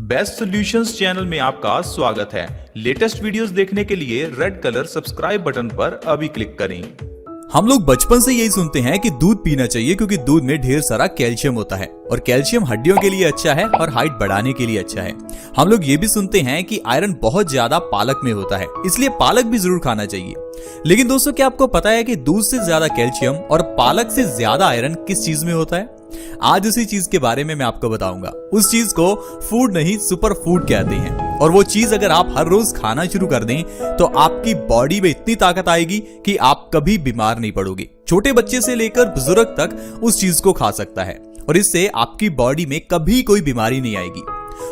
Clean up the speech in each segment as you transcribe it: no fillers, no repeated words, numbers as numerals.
Best solutions channel में आपका स्वागत है। लेटेस्ट वीडियोस देखने के लिए रेड कलर सब्सक्राइब बटन पर अभी क्लिक करें। हम लोग बचपन से यही सुनते हैं कि दूध पीना चाहिए क्योंकि दूध में ढेर सारा कैल्शियम होता है और कैल्शियम हड्डियों के लिए अच्छा है और हाइट बढ़ाने के लिए अच्छा है। हम लोग ये भी सुनते हैं कि आयरन बहुत ज्यादा पालक में होता है, इसलिए पालक भी जरूर खाना चाहिए। लेकिन दोस्तों, क्या आपको पता है कि दूध से ज्यादा कैल्शियम और पालक से ज्यादा आयरन किस चीज में होता है? आज उसी चीज के बारे में मैं आपको बताऊंगा। उस चीज को फूड नहीं सुपर फूड कहते हैं और वो चीज अगर आप हर रोज खाना शुरू कर दें तो आपकी बॉडी में इतनी ताकत आएगी कि आप कभी बीमार नहीं पड़ोगे। छोटे बच्चे से लेकर बुजुर्ग तक उस चीज को खा सकता है और इससे आपकी बॉडी में कभी कोई बीमारी नहीं आएगी।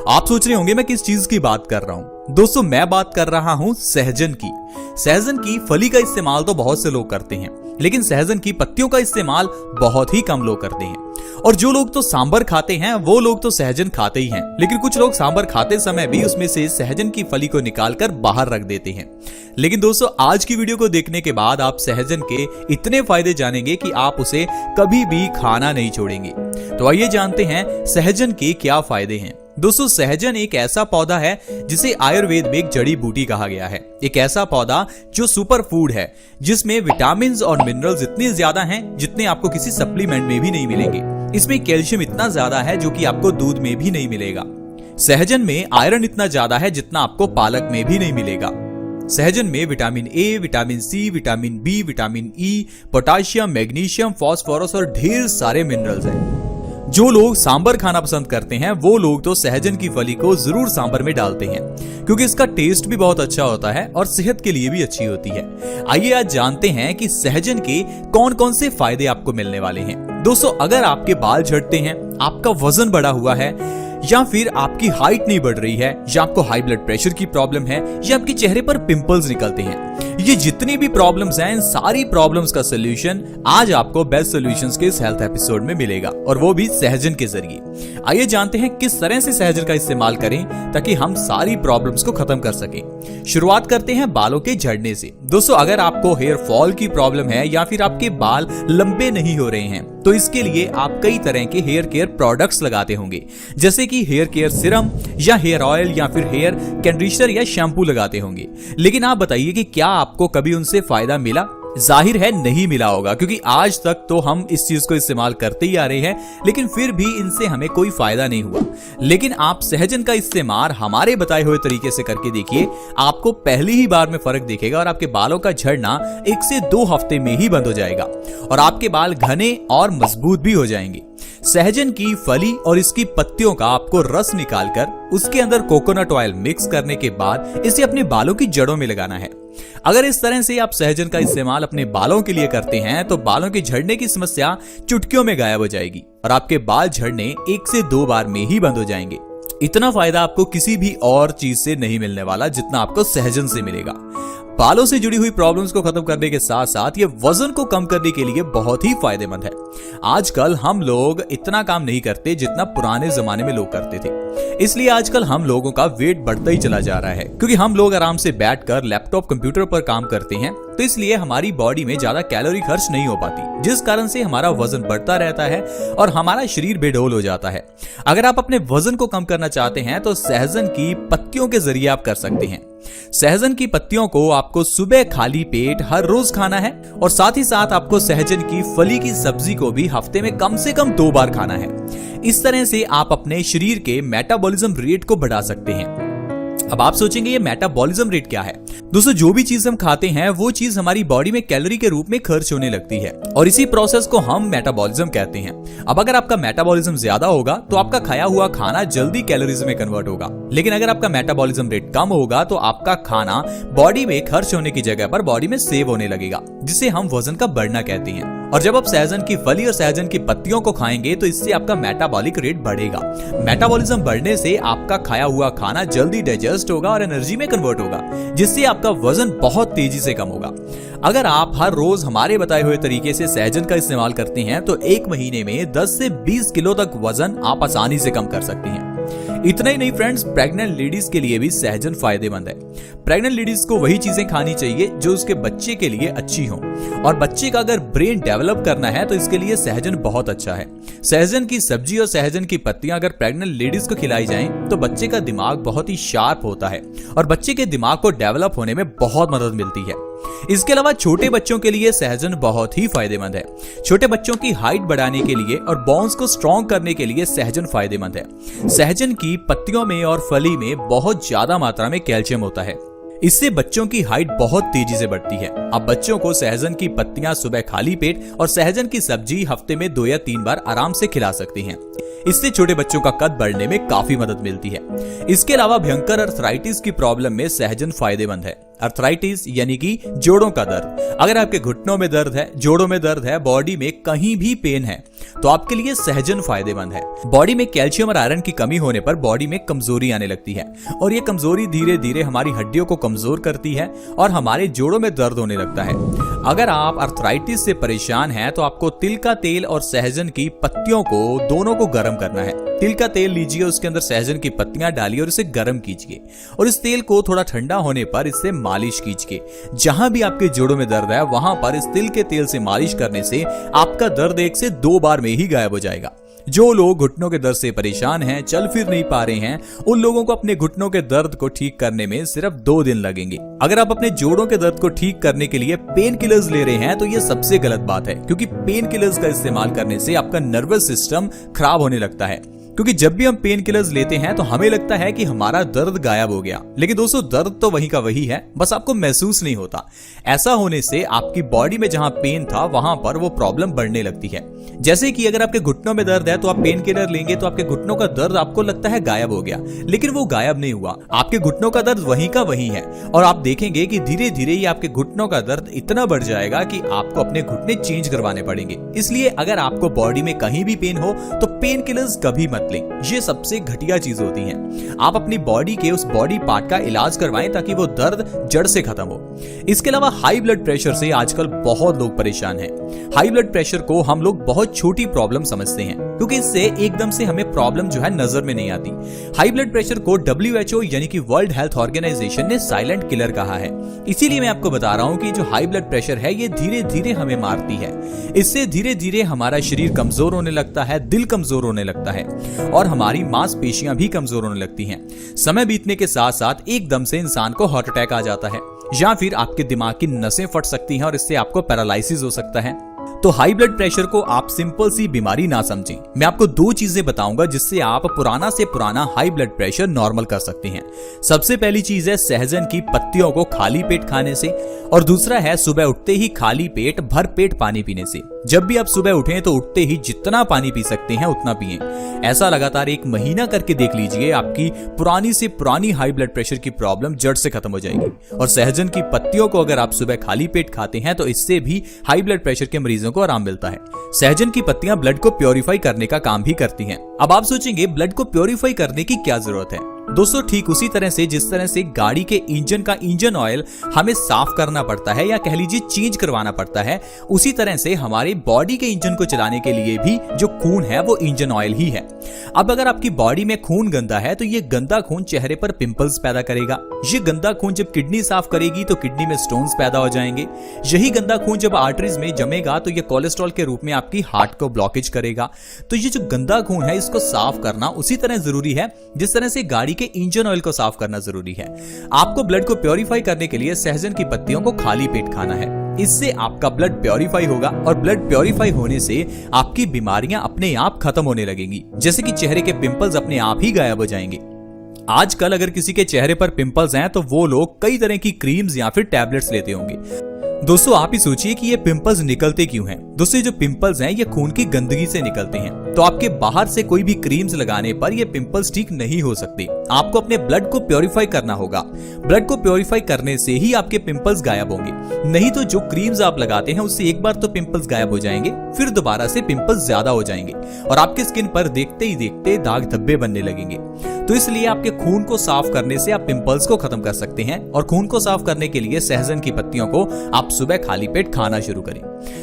आप सोच रहे होंगे मैं किस चीज की बात कर रहा हूं। दोस्तों, मैं बात कर रहा हूं सहजन की। सहजन की फली का इस्तेमाल तो बहुत से लोग करते हैं, लेकिन सहजन की पत्तियों का इस्तेमाल बहुत ही कम लोग करते हैं। और जो लोग तो सांबर खाते हैं वो लोग तो सहजन खाते ही हैं, लेकिन कुछ लोग सांबर खाते समय भी उसमें से सहजन की फली को निकालकर बाहर रख देते हैं। लेकिन दोस्तों, आज की वीडियो को देखने के बाद आप सहजन के इतने फायदे जानेंगे कि आप उसे कभी भी खाना नहीं छोड़ेंगे। तो आइए जानते हैं सहजन के क्या फायदे हैं। दोस्तों, सहजन एक ऐसा पौधा है जिसे आयुर्वेद में एक जड़ी बूटी कहा गया है। एक ऐसा पौधा जो सुपर फूड है, जिसमें विटामिन और मिनरल्स इतने ज्यादा हैं जितने आपको किसी सप्लीमेंट में भी नहीं मिलेंगे। इसमें कैल्शियम इतना ज्यादा है जो कि आपको दूध में भी नहीं मिलेगा। सहजन में आयरन इतना ज्यादा है जितना आपको पालक में भी नहीं मिलेगा। सहजन में vitamin A, vitamin C, vitamin B, vitamin E, potassium, magnesium, phosphorus और ढेर सारे मिनरल्स हैं। जो लोग सांबर खाना पसंद करते हैं वो लोग तो सहजन की फली को जरूर सांबर में डालते हैं क्योंकि इसका टेस्ट भी बहुत अच्छा होता है और सेहत के लिए भी अच्छी होती है। आइए आज जानते हैं कि सहजन के कौन कौन से फायदे आपको मिलने वाले हैं। दोस्तों, अगर आपके बाल झड़ते हैं, आपका वजन बढ़ा हुआ है, या फिर आपकी हाइट नहीं बढ़ रही है, या आपको हाई ब्लड प्रेशर की प्रॉब्लम है, या आपके चेहरे पर पिंपल्स निकलते हैं, ये जितनी भी प्रॉब्लम्स हैं, इन सारी प्रॉब्लम्स का सलूशन आज आपको बेस्ट सॉल्यूशंस के इस हेल्थ एपिसोड में मिलेगा और वो भी सहजन के जरिए। आइए जानते हैं किस तरह से सहजन का इस्तेमाल करें ताकि हम सारी प्रॉब्लम्स को खत्म कर सकें। शुरुआत करते हैं बालों के झड़ने से। दोस्तों, अगर आपको हेयर फॉल की प्रॉब्लम है या फिर आपके बाल लंबे नहीं हो रहे हैं तो इसके लिए आप कई तरह के हेयर केयर प्रोडक्ट्स लगाते होंगे, जैसे कि हेयर केयर सीरम या हेयर ऑयल या फिर हेयर कंडीशनर या शैम्पू लगाते होंगे। लेकिन आप बताइए कि क्या आपको कभी उनसे फायदा मिला? जाहिर है नहीं मिला होगा, क्योंकि आज तक तो हम इस चीज को इस्तेमाल करते ही आ रहे हैं, लेकिन फिर भी इनसे हमें कोई फायदा नहीं हुआ। लेकिन आप सहजन का इस्तेमाल हमारे बताए हुए तरीके से करके देखिए, आपको पहली ही बार में फर्क दिखेगा और आपके बालों का झड़ना 1 से 2 हफ्ते में ही बंद हो जाएगा और आपके बाल घने और मजबूत भी हो जाएंगे। सहजन की फली और इसकी पत्तियों का आपको रस निकालकर उसके अंदर कोकोनट ऑयल मिक्स करने के बाद इसे अपने बालों की जड़ों में लगाना है। अगर इस तरह से आप सहजन का इस्तेमाल अपने बालों के लिए करते हैं तो बालों के झड़ने की समस्या चुटकियों में गायब हो जाएगी और आपके बाल झड़ने 1 से 2 बार में ही बंद हो जाएंगे। इतना फायदा आपको किसी भी और चीज से नहीं मिलने वाला जितना आपको सहजन से मिलेगा। बालों से जुड़ी हुई प्रॉब्लम्स को खत्म करने के साथ साथ ये वजन को कम करने के लिए बहुत ही फायदेमंद है। आजकल हम लोग इतना काम नहीं करते जितना पुराने जमाने में लोग करते थे, इसलिए आजकल हम लोगों का वेट बढ़ता ही चला जा रहा है क्योंकि हम लोग आराम से बैठकर लैपटॉप कंप्यूटर पर काम करते हैं, तो इसलिए हमारी बॉडी में ज्यादा कैलोरी खर्च नहीं हो पाती, जिस कारण से हमारा वजन बढ़ता रहता है और हमारा शरीर बेडोल हो जाता है। अगर आप अपने वजन को कम करना चाहते हैं तो सहजन की पत्तियों के जरिए आप कर सकते हैं। सहजन की पत्तियों को आपको सुबह खाली पेट हर रोज खाना है और साथ ही साथ आपको सहजन की फली की सब्जी को भी हफ्ते में कम से कम 2 बार खाना है। इस तरह से आप अपने शरीर के मेटाबॉलिज्म रेट को बढ़ा सकते हैं। अब आप सोचेंगे ये मेटाबॉलिज्म रेट क्या है? दोस्तों, जो भी चीज हम खाते हैं वो चीज हमारी बॉडी में कैलोरी के रूप में खर्च होने लगती है और इसी प्रोसेस को हम मेटाबॉलिज्म कहते हैं। अब अगर आपका मेटाबॉलिज्म ज्यादा होगा तो आपका खाया हुआ खाना जल्दी कैलोरीज में कन्वर्ट होगा, लेकिन अगर आपका मेटाबॉलिज्म रेट कम होगा तो आपका खाना बॉडी में खर्च होने की जगह पर बॉडी में सेव होने लगेगा, जिसे हम वजन का बढ़ना कहते हैं। और जब आप सहजन की फली और सहजन की पत्तियों को खाएंगे तो इससे आपका मेटाबॉलिक रेट बढ़ेगा। मेटाबॉलिज्म बढ़ने से आपका खाया हुआ खाना जल्दी डाइजेस्ट होगा और एनर्जी में कन्वर्ट होगा, जिससे आपका वजन बहुत तेजी से कम होगा। अगर आप हर रोज हमारे बताए हुए तरीके से सहजन का इस्तेमाल करते हैं तो 1 महीने में 10 से 20 किलो तक वजन आप आसानी से कम कर सकते हैं। इतना ही नहीं फ्रेंड्स, प्रेग्नेंट लेडीज के लिए भी सहजन फायदेमंद है। प्रेग्नेंट लेडीज को वही चीजें खानी चाहिए जो उसके बच्चे के लिए अच्छी हो, और बच्चे का अगर ब्रेन डेवलप करना है तो इसके लिए सहजन बहुत अच्छा है। सहजन की सब्जी और सहजन की पत्तियां अगर प्रेग्नेंट लेडीज को खिलाई जाएं तो बच्चे का दिमाग बहुत ही शार्प होता है और बच्चे के दिमाग को डेवलप होने में बहुत मदद मिलती है। इसके अलावा छोटे बच्चों के लिए सहजन बहुत ही फायदेमंद है। छोटे बच्चों की हाइट बढ़ाने के लिए और बोन्स को स्ट्रॉन्ग करने के लिए सहजन फायदेमंद है। सहजन की पत्तियों में और फली में बहुत ज्यादा मात्रा में कैल्शियम होता है। इससे बच्चों की हाइट बहुत तेजी से बढ़ती है। आप बच्चों को सहजन की पत्तियां सुबह खाली पेट और सहजन की सब्जी हफ्ते में 2 या 3 बार आराम से खिला सकती हैं। इससे छोटे बच्चों का कद बढ़ने में काफी मदद मिलती है। इसके अलावा भयंकर अर्थराइटिस की प्रॉब्लम में सहजन फायदेमंद है। अर्थराइटिस यानी कि जोड़ों का दर्द। अगर आपके घुटनों में दर्द है, जोड़ों में दर्द है, बॉडी में कहीं भी पेन है, तो आपके लिए सहजन फायदेमंद है। बॉडी में कैल्शियम और आयरन की कमी होने पर बॉडी में कमजोरी आने लगती है और ये कमजोरी धीरे धीरे हमारी हड्डियों को कमजोर करती है और हमारे जोड़ों में दर्द होने लगता है। अगर आप अर्थराइटिस से परेशान हैं तो आपको तिल का तेल और सहजन की पत्तियों को दोनों को गर्म करना है। तिल का तेल लीजिए, उसके अंदर सहजन की पत्तियां डालिए और इसे गर्म कीजिए और इस तेल को थोड़ा ठंडा होने पर इससे मालिश कीजिए। जहां भी आपके जोड़ों में दर्द है वहां पर इस तिल के तेल से मालिश करने से आपका दर्द 1 से 2 बार में ही गायब हो जाएगा। जो लोग घुटनों के दर्द से परेशान हैं, चल फिर नहीं पा रहे हैं, उन लोगों को अपने घुटनों के दर्द को ठीक करने में सिर्फ 2 दिन लगेंगे। अगर आप अपने जोड़ों के दर्द को ठीक करने के लिए पेन किलर्स ले रहे हैं तो यह सबसे गलत बात है, क्योंकि पेन किलर्स का इस्तेमाल करने से आपका नर्वस सिस्टम खराब होने लगता है। क्योंकि जब भी हम पेन किलर्स लेते हैं तो हमें लगता है कि हमारा दर्द गायब हो गया, लेकिन दोस्तों दर्द तो वही का वही है, बस आपको महसूस नहीं होता। ऐसा होने से आपकी बॉडी में जहां पेन था वहां पर वो प्रॉब्लम बढ़ने लगती है। जैसे कि अगर आपके घुटनों में दर्द है तो आप पेन किलर लेंगे तो आपके घुटनों का दर्द आपको लगता है गायब हो गया, लेकिन वो गायब नहीं हुआ। आपके घुटनों का दर्द वही का वही है और आप देखेंगे कि धीरे धीरे ये आपके घुटनों का दर्द इतना बढ़ जाएगा कि आपको अपने घुटने चेंज करवाने पड़ेंगे। इसलिए अगर आपको बॉडी में कहीं भी पेन हो तो पेन किलर्स कभी मत लें, ये सबसे घटिया चीज होती है। आप अपनी बॉडी के उस बॉडी पार्ट का इलाज करवाएं ताकि वो दर्द जड़ से खत्म हो। इसके अलावा हाई ब्लड प्रेशर से आजकल बहुत लोग परेशान हैं। हाई ब्लड प्रेशर को हम लोग बहुत छोटी प्रॉब्लम समझते हैं, क्योंकि इससे एकदम से हमें प्रॉब्लम जो है नजर में नहीं आती। हाई ब्लड प्रेशर को WHO यानी कि वर्ल्ड हेल्थ ऑर्गेनाइजेशन ने साइलेंट किलर कहा है। इसीलिए मैं आपको बता रहा हूं कि जो हाई ब्लड प्रेशर है ये धीरे धीरे हमें मारती है। इससे धीरे धीरे हमारा शरीर कमजोर होने लगता है, दिल कमजोर होने लगता है और हमारी मांसपेशियां भी कमजोर होने लगती हैं। समय बीतने के साथ साथ एकदम से इंसान को हार्ट अटैक आ जाता है या फिर आपके दिमाग की नसें फट सकती हैं और इससे आपको पैरालिसिस हो सकता है। तो हाई ब्लड प्रेशर को आप सिंपल सी बीमारी ना समझें। मैं आपको 2 चीजें बताऊंगा जिससे आप पुराना से पुराना हाई ब्लड प्रेशर नॉर्मल कर सकते हैं। सबसे पहली चीज है सहजन की पत्तियों को खाली पेट खाने से और दूसरा है सुबह उठते ही खाली पेट भर पेट पानी पीने से। जब भी आप सुबह उठें तो उठते ही जितना पानी पी सकते हैं उतना पिएं। ऐसा लगातार 1 महीना करके देख लीजिए, आपकी पुरानी से पुरानी हाई ब्लड प्रेशर की प्रॉब्लम जड़ से खत्म हो जाएगी। और सहजन की पत्तियों को अगर आप सुबह खाली पेट खाते हैं तो इससे भी हाई ब्लड प्रेशर के मरीजों को आराम मिलता है। सहजन की पत्तियां ब्लड को प्योरीफाई करने का काम भी करती हैं। अब आप सोचेंगे ब्लड को प्योरीफाई करने की क्या जरूरत है? दोस्तों ठीक उसी तरह से जिस तरह से गाड़ी के इंजन का इंजन ऑयल हमें साफ करना पड़ता है या कह लीजिए चेंज करवाना पड़ता है, उसी तरह से हमारे बॉडी के इंजन को चलाने के लिए भी जो खून है वो इंजन ऑयल ही है। अब अगर आपकी बॉडी में खून गंदा है तो ये गंदा खून चेहरे पर पिंपल्स पैदा करेगा। ये गंदा खून जब किडनी साफ करेगी तो किडनी में स्टोन्स पैदा हो जाएंगे। यही गंदा खून जब आर्टरीज में जमेगा तो ये कोलेस्ट्रॉल के रूप में आपकी हार्ट को ब्लॉकेज करेगा। तो ये जो गंदा खून है इसको साफ करना उसी तरह जरूरी है जिस तरह से गाड़ी के इंजन ऑयल को साफ करना जरूरी है। आपको ब्लड को प्योरीफाई करने के लिए सहजन की पत्तियों को खाली पेट खाना है। इससे आपका ब्लड प्योरीफाई होगा और ब्लड प्योरीफाई होने से आपकी बीमारियां अपने आप खत्म होने लगेंगी, जैसे कि चेहरे के पिंपल्स अपने आप ही गायब हो जाएंगे। आजकल अगर किसी के चेहरे पर पिंपल्स हैं तो वो लोग कई तरह की क्रीम्स या फिर टैबलेट्स लेते होंगे। दोस्तों आप ही सोचिए कि ये पिंपल्स निकलते क्यों हैं? दोस्तों जो पिंपल्स हैं ये खून की गंदगी से निकलते हैं। तो आपके बाहर से कोई भी क्रीम्स लगाने पर ये पिंपल्स ठीक नहीं हो सकते। आपको अपने ब्लड को प्योरीफाई करना होगा। ब्लड को प्योरीफाई करने से ही आपके पिंपल्स गायब होंगे। नहीं तो जो क्रीम्स आप लगाते हैं उससे एक बार तो पिंपल्स गायब हो जाएंगे, फिर दोबारा से पिंपल्स ज्यादा हो जाएंगे और आपके स्किन पर देखते ही देखते दाग धब्बे बनने लगेंगे। तो इसलिए आपके खून को साफ करने से आप पिंपल्स को खत्म कर सकते हैं। और खून को साफ करने के लिए सहजन की पत्तियों को आप सुबह खाली पेट खाना शुरू करें।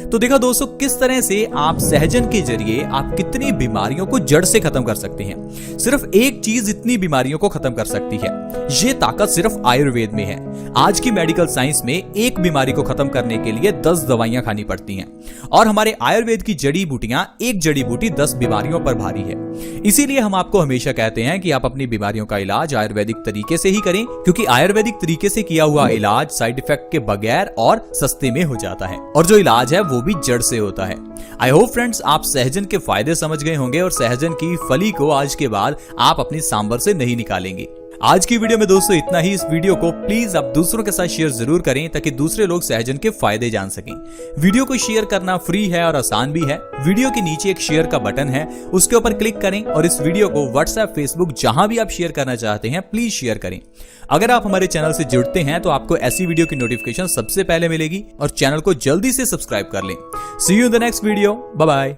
तो देखा दोस्तों, किस तरह से आप सहजन के जरिए आप कितनी बीमारियों को जड़ से खत्म कर सकते हैं। सिर्फ एक चीज इतनी बीमारियों को खत्म कर सकती है, ये ताकत सिर्फ आयुर्वेद में है। आज की मेडिकल साइंस में एक बीमारी को खत्म करने के लिए 10 दवाइयां खानी पड़ती हैं, और हमारे आयुर्वेद की जड़ी बूटियां, एक जड़ी बूटी 10 बीमारियों पर भारी है। इसीलिए हम आपको हमेशा कहते हैं कि आप अपनी बीमारियों का इलाज आयुर्वेदिक तरीके से ही करें, क्योंकि आयुर्वेदिक तरीके से किया हुआ इलाज साइड इफेक्ट के बगैर और सस्ते में हो जाता है, और जो इलाज है वो भी जड़ से होता है। आई होप फ्रेंड्स, आप सहजन के फायदे समझ गए होंगे और सहजन की फली को आज के बाद आप अपनी सांभर से नहीं निकालेंगे। आज की वीडियो में दोस्तों इतना ही। इस वीडियो को प्लीज आप दूसरों के साथ शेयर जरूर करें ताकि दूसरे लोग सहजन के फायदे जान सकें। वीडियो को शेयर करना फ्री है और आसान भी है। वीडियो के नीचे एक शेयर का बटन है, उसके ऊपर क्लिक करें और इस वीडियो को व्हाट्सएप, फेसबुक, जहां भी आप शेयर करना चाहते हैं प्लीज शेयर करें। अगर आप हमारे चैनल से जुड़ते हैं तो आपको ऐसी वीडियो की नोटिफिकेशन सबसे पहले मिलेगी, और चैनल को जल्दी से सब्सक्राइब कर लें। See you in the next video. Bye bye.